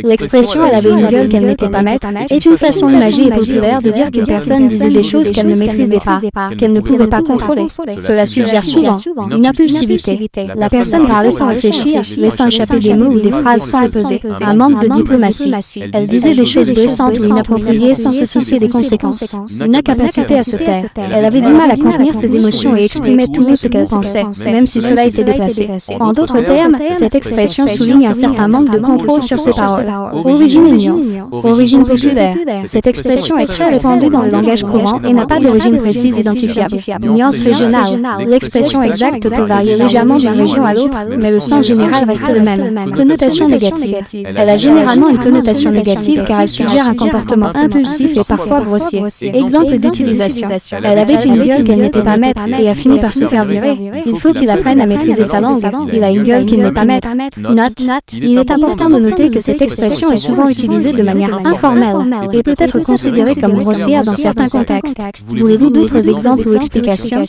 L'expression « elle avait une gueule qu'elle n'était pas maître » est une façon imagée et populaire de dire qu'une personne disait des choses qu'elle ne maîtrisait pas, qu'elle ne pouvait pas contrôler. Cela suggère souvent une impulsivité. La personne parlait sans réfléchir, laissant échapper des mots ou des phrases sans les peser. Un manque de diplomatie. Elle disait des choses blessantes ou inappropriées sans se soucier des conséquences. Une incapacité à se taire. Elle avait du mal à contenir ses émotions et exprimait tout ce qu'elle pensait, même si cela était déplacé. En d'autres termes, cette expression souligne un certain manque de contrôle sur ses paroles. Origine et nuance. Origine populaire. Cette expression est très répandue dans le langage courant et n'a pas d'origine précise identifiable. Nuance régionale. L'expression exacte peut varier légèrement d'une région à l'autre, mais le sens général reste le même. Connotation négative. Elle a généralement une connotation négative car elle suggère un comportement impulsif et parfois grossier. Exemple d'utilisation. Elle avait une gueule qu'elle n'était pas maître et a fini par se faire virer. Il faut qu'il apprenne à maîtriser sa langue. Il a une gueule qu'il n'est pas maître. Note. Il est important de noter que cette expression est souvent utilisée de manière informelle et peut être considérée comme grossière dans certains contextes. Voulez-vous d'autres exemples ou explications?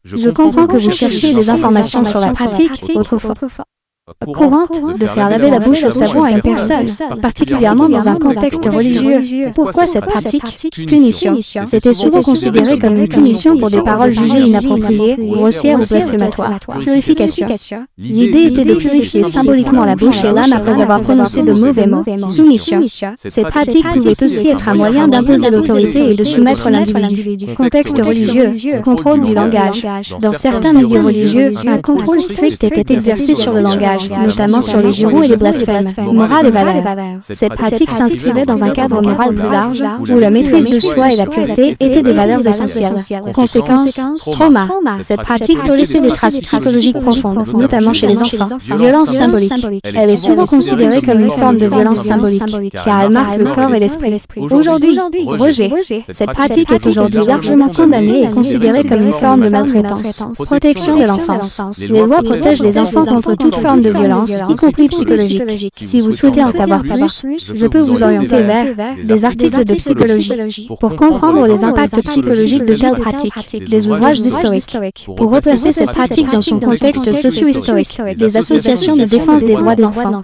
Je comprends que vous cherchiez des informations sur la pratique autrefois courante de faire laver la bouche au savon à une personne, particulièrement dans un contexte religieux. Pourquoi cette pratique? Punition. C'était souvent considéré comme une punition pour des paroles jugées inappropriées, grossières ou blasphématoires. Purification. L'idée était de purifier symboliquement la bouche et l'âme après avoir prononcé de mauvais mots. Soumission. Cette pratique pouvait aussi être un moyen d'imposer l'autorité et de soumettre l'individu. Contexte religieux. Contrôle du langage. Dans certains milieux religieux, un contrôle strict était exercé sur le langage, notamment sur les jurons et les blasphèmes. Morale et valeurs. Cette pratique s'inscrivait dans un cadre moral plus large, où la maîtrise de soi et la pureté étaient des valeurs essentielles. Conséquence, trauma. Cette pratique peut laisser des traces psychologiques profondes, notamment chez les enfants. Violence symbolique. Elle est souvent considérée comme une forme de violence symbolique, car elle marque le corps et l'esprit. Aujourd'hui, rejet. Cette pratique est aujourd'hui largement condamnée et considérée comme une forme de maltraitance. Protection de l'enfance. Les lois protègent les enfants contre toute forme de violence, y compris psychologique. Si vous souhaitez en savoir plus, je peux vous orienter vers des articles de psychologie pour comprendre les impacts psychologiques de telles pratiques, des ouvrages historiques, pour replacer cette pratique dans son contexte socio-historique, des associations de défense des droits de l'enfant.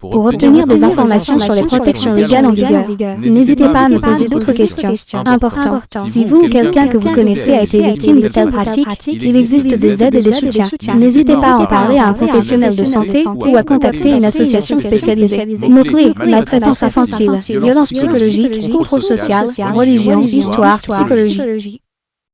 Pour obtenir des informations sur les protections légales en vigueur, n'hésitez pas à me poser d'autres questions. Important. Si vous ou quelqu'un que vous connaissez a été victime de telles pratiques, il existe des aides et des soutiens. N'hésitez pas à en parler à un professionnel de santé ou à contacter une association spécialisée. Mots-clés: maltraitance infantile, violence psychologique, contrôle social, religion, histoire, psychologie.